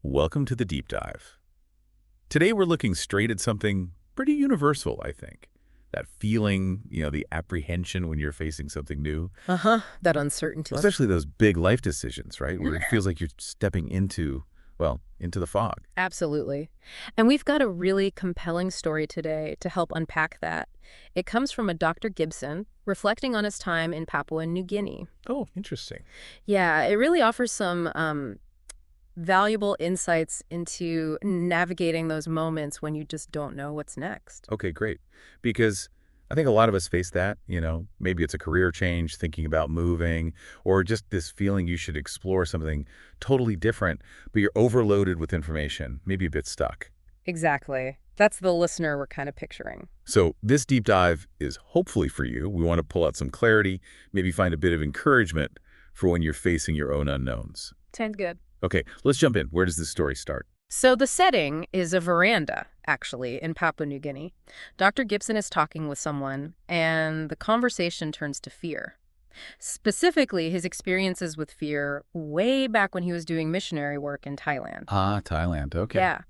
Welcome to the deep dive. Today we're looking straight at something pretty universal, I think. That feeling, the apprehension when you're facing something new. That uncertainty. Especially those big life decisions, right? Where it feels like you're stepping into the fog. Absolutely. And we've got a really compelling story today to help unpack that. It comes from a Dr. Gibson reflecting on his time in Papua New Guinea. Oh, interesting. Yeah, it really offers some valuable insights into navigating those moments when you just don't know what's next. Okay, great. Because I think a lot of us face that, maybe it's a career change, thinking about moving, or just this feeling you should explore something totally different, but you're overloaded with information, maybe a bit stuck. Exactly. That's the listener we're kind of picturing. So this deep dive is hopefully for you. We want to pull out some clarity, maybe find a bit of encouragement for when you're facing your own unknowns. Sounds good. Okay, let's jump in. Where does this story start? So the setting is a veranda, actually, in Papua New Guinea. Dr. Gibson is talking with someone, and the conversation turns to fear. Specifically, his experiences with fear way back when he was doing missionary work in Thailand. Ah, Thailand. Okay. Yeah.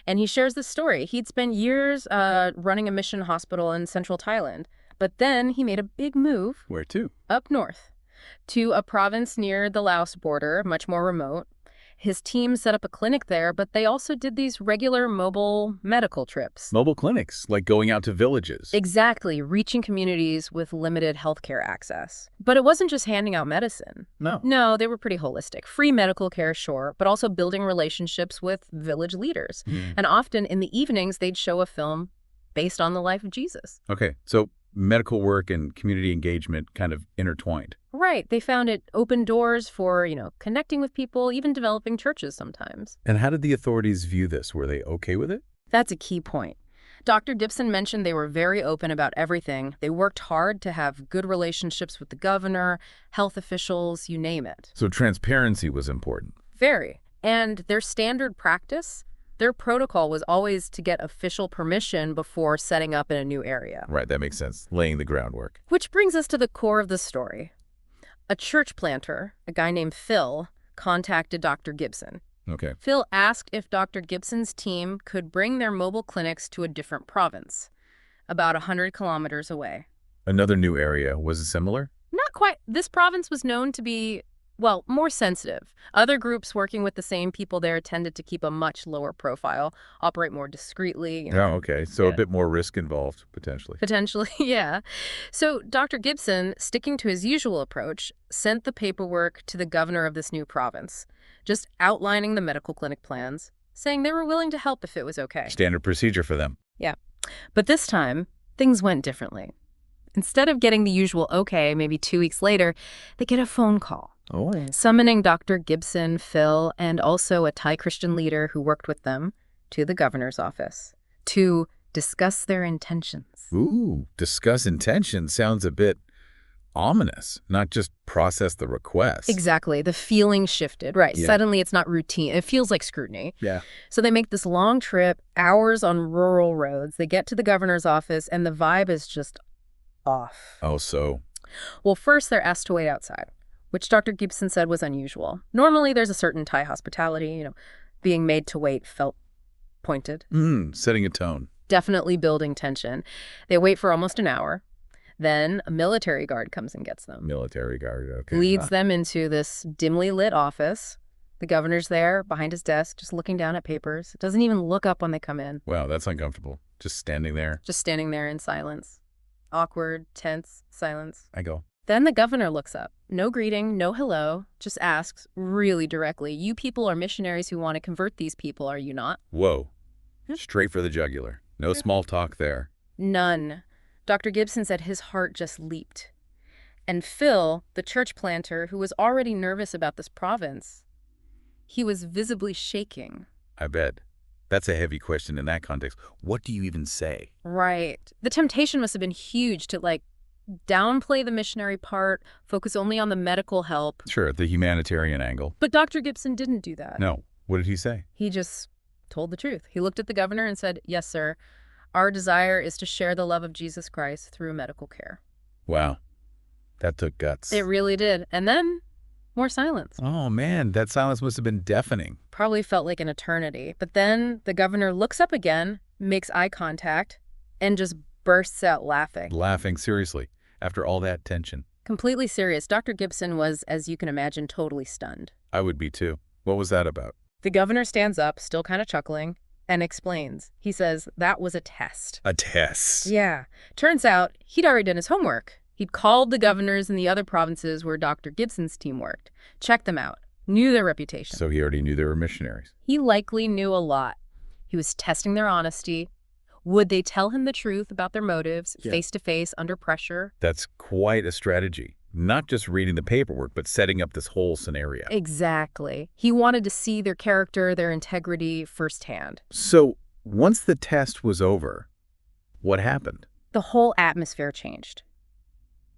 And he shares this story. He'd spent years running a mission hospital in central Thailand, but then he made a big move. Where to? Up north, to a province near the Laos border, much more remote. His team set up a clinic there, but they also did these regular mobile medical trips. Mobile clinics, like going out to villages. Exactly, reaching communities with limited healthcare access. But it wasn't just handing out medicine. No. No, they were pretty holistic. Free medical care, sure, but also building relationships with village leaders. And often in the evenings, they'd show a film based on the life of Jesus. Okay, so medical work and community engagement kind of intertwined. Right. They found it opened doors for, connecting with people, even developing churches sometimes. And how did the authorities view this? Were they okay with it? That's a key point. Dr. Gibson mentioned they were very open about everything. They worked hard to have good relationships with the governor, health officials, you name it. So transparency was important. Very. And their standard practice, their protocol was always to get official permission before setting up in a new area. Right, that makes sense. Laying the groundwork. Which brings us to the core of the story. A church planter, a guy named Phil, contacted Dr. Gibson. Okay. Phil asked if Dr. Gibson's team could bring their mobile clinics to a different province, about 100 kilometers away. Another new area. Was it similar? Not quite. This province was known to be, more sensitive. Other groups working with the same people there tended to keep a much lower profile, operate more discreetly. Oh, okay. So a bit more risk involved, potentially. Potentially, yeah. So Dr. Gibson, sticking to his usual approach, sent the paperwork to the governor of this new province, just outlining the medical clinic plans, saying they were willing to help if it was okay. Standard procedure for them. Yeah. But this time, things went differently. Instead of getting the usual okay, maybe 2 weeks later, they get a phone call. Oh. Summoning Dr. Gibson, Phil, and also a Thai Christian leader who worked with them to the governor's office to discuss their intentions. Ooh, discuss intentions sounds a bit ominous, not just process the request. Exactly. The feeling shifted. Right. Yeah. Suddenly it's not routine. It feels like scrutiny. Yeah. So they make this long trip, hours on rural roads. They get to the governor's office and the vibe is just off. Oh, so? Well, first they're asked to wait outside, which Dr. Gibson said was unusual. Normally there's a certain Thai hospitality, being made to wait felt pointed. Setting a tone. Definitely building tension. They wait for almost an hour. Then a military guard comes and gets them. Military guard, okay. Leads them into this dimly lit office. The governor's there behind his desk, just looking down at papers. Doesn't even look up when they come in. Wow, that's uncomfortable. Just standing there. Just standing there in silence. Awkward, tense silence. I go. Then the governor looks up. No greeting, no hello, just asks really directly, you people are missionaries who want to convert these people, are you not? Whoa. Straight for the jugular. No small talk there. None. Dr. Gibson said his heart just leaped. And Phil, the church planter, who was already nervous about this province, he was visibly shaking. I bet. That's a heavy question in that context. What do you even say? Right. The temptation must have been huge to, downplay the missionary part, focus only on the medical help. Sure, the humanitarian angle. But Dr. Gibson didn't do that. No. What did he say? He just told the truth. He looked at the governor and said, yes, sir, our desire is to share the love of Jesus Christ through medical care. Wow. That took guts. It really did. And then More silence. Oh, man, that silence must have been deafening. Probably felt like an eternity. But then the governor looks up again, makes eye contact, and just bursts out laughing. Laughing, seriously, after all that tension. Completely serious. Dr. Gibson was, as you can imagine, totally stunned. I would be too. What was that about? The governor stands up, still kind of chuckling, and explains. He says that was a test. A test. Yeah. Turns out he'd already done his homework. He'd called the governors in the other provinces where Dr. Gibson's team worked, checked them out, knew their reputation. So he already knew they were missionaries. He likely knew a lot. He was testing their honesty. Would they tell him the truth about their motives, face to face, under pressure? That's quite a strategy. Not just reading the paperwork, but setting up this whole scenario. Exactly. He wanted to see their character, their integrity firsthand. So once the test was over, what happened? The whole atmosphere changed.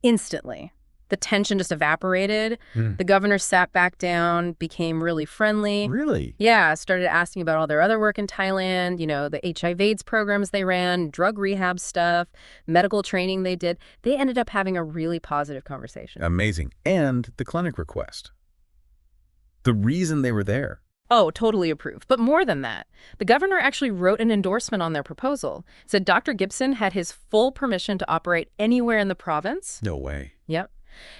Instantly. The tension just evaporated. The governor sat back down, became really friendly. Really? Yeah, started asking about all their other work in Thailand, the HIV/AIDS programs they ran, drug rehab stuff, medical training they did. They ended up having a really positive conversation. Amazing. And the clinic request. The reason they were there. Oh, totally approved. But more than that, the governor actually wrote an endorsement on their proposal. Said Dr. Gibson had his full permission to operate anywhere in the province. No way. Yep.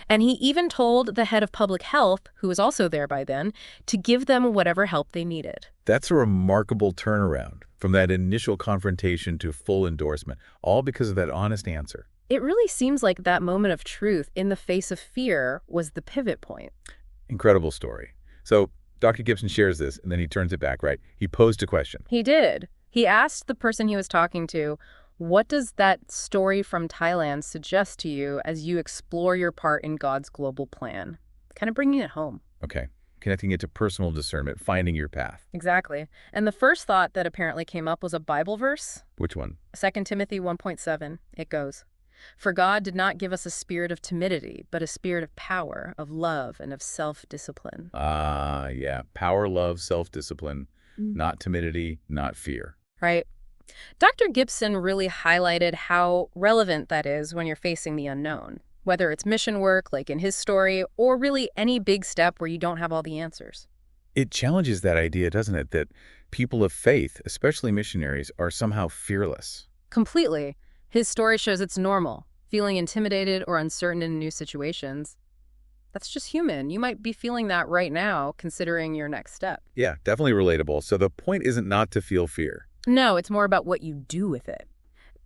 And he even told the head of public health, who was also there by then, to give them whatever help they needed. That's a remarkable turnaround from that initial confrontation to full endorsement, all because of that honest answer. It really seems like that moment of truth in the face of fear was the pivot point. Incredible story. So Dr. Gibson shares this, and then he turns it back, right? He posed a question. He did. He asked the person he was talking to, what does that story from Thailand suggest to you as you explore your part in God's global plan? Kind of bringing it home. Okay. Connecting it to personal discernment, finding your path. Exactly. And the first thought that apparently came up was a Bible verse. Which one? 2 Timothy 1:7. It goes, "For God did not give us a spirit of timidity, but a spirit of power, of love, and of self-discipline." Yeah. Power, love, self-discipline, not timidity, not fear. Right. Dr. Gibson really highlighted how relevant that is when you're facing the unknown, whether it's mission work, like in his story, or really any big step where you don't have all the answers. It challenges that idea, doesn't it, that people of faith, especially missionaries, are somehow fearless. Completely. His story shows it's normal, feeling intimidated or uncertain in new situations. That's just human. You might be feeling that right now, considering your next step. Yeah, definitely relatable. So the point isn't not to feel fear. No, it's more about what you do with it.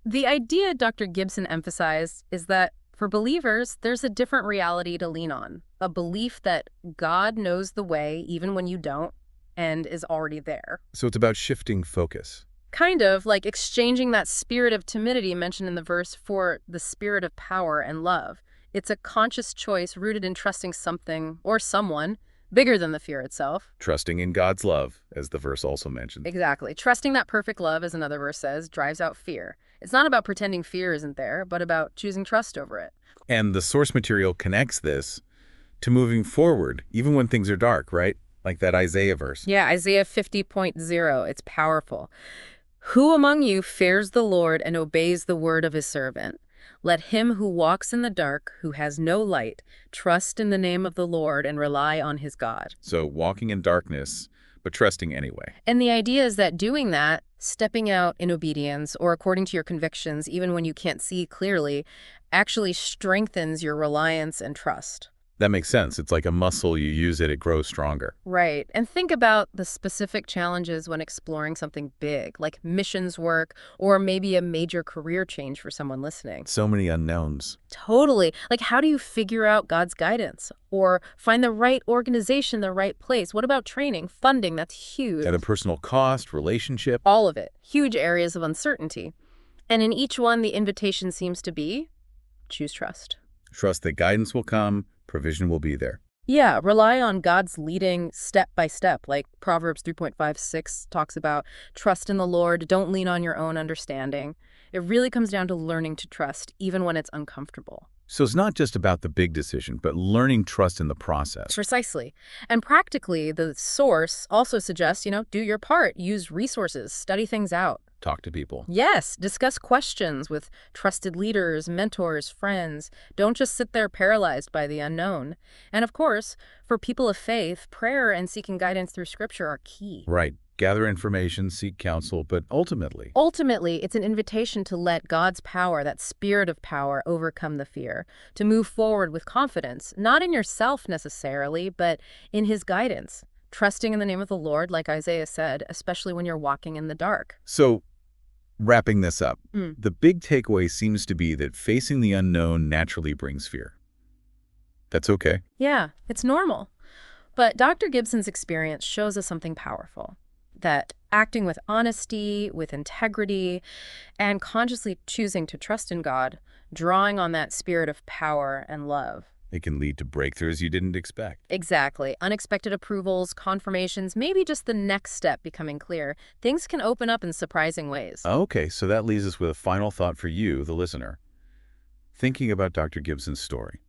The idea Dr. Gibson emphasized is that for believers, there's a different reality to lean on, a belief that God knows the way even when you don't and is already there. So it's about shifting focus. Kind of like exchanging that spirit of timidity mentioned in the verse for the spirit of power and love. It's a conscious choice rooted in trusting something or someone bigger than the fear itself. Trusting in God's love, as the verse also mentions. Exactly. Trusting that perfect love, as another verse says, drives out fear. It's not about pretending fear isn't there, but about choosing trust over it. And the source material connects this to moving forward, even when things are dark, right? Like that Isaiah verse. Yeah, Isaiah 50.0. It's powerful. "Who among you fears the Lord and obeys the word of his servant? Let him who walks in the dark, who has no light, trust in the name of the Lord and rely on his God." So walking in darkness, but trusting anyway. And the idea is that doing that, stepping out in obedience or according to your convictions, even when you can't see clearly, actually strengthens your reliance and trust. That makes sense. It's like a muscle. You use it, it grows stronger. Right. And think about the specific challenges when exploring something big, like missions work or maybe a major career change for someone listening. So many unknowns. Totally. Like, how do you figure out God's guidance or find the right organization, the right place? What about training, funding? That's huge. At a personal cost, relationship. All of it. Huge areas of uncertainty. And in each one, the invitation seems to be choose trust. Trust that guidance will come, provision will be there. Yeah, rely on God's leading step by step, like Proverbs 3.56 talks about. Trust in the Lord, don't lean on your own understanding. It really comes down to learning to trust, even when it's uncomfortable. So it's not just about the big decision, but learning trust in the process. Precisely. And practically, the source also suggests, do your part, use resources, study things out. talk to people. Yes, discuss questions with trusted leaders, mentors, friends. Don't just sit there paralyzed by the unknown. And of course, for people of faith, prayer and seeking guidance through Scripture are key. Right. Gather information, seek counsel, but ultimately, Ultimately, it's an invitation to let God's power, that spirit of power, overcome the fear, to move forward with confidence, not in yourself necessarily, but in His guidance, trusting in the name of the Lord, like Isaiah said, especially when you're walking in the dark. so wrapping this up, Mm. the big takeaway seems to be that facing the unknown naturally brings fear. That's okay. Yeah, it's normal. But Dr. Gibson's experience shows us something powerful, that acting with honesty, with integrity, and consciously choosing to trust in God, drawing on that spirit of power and love. It can lead to breakthroughs you didn't expect. Exactly. Unexpected approvals, confirmations, maybe just the next step becoming clear. Things can open up in surprising ways. Okay, so that leaves us with a final thought for you, the listener. Thinking about Dr. Gibson's story,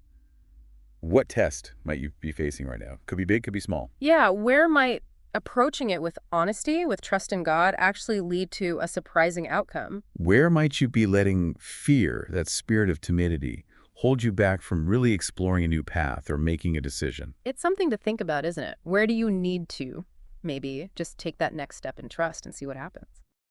what test might you be facing right now? Could be big, could be small. Yeah, where might approaching it with honesty, with trust in God, actually lead to a surprising outcome? Where might you be letting fear, that spirit of timidity, hold you back from really exploring a new path or making a decision? It's something to think about, isn't it? Where do you need to maybe just take that next step in trust and see what happens?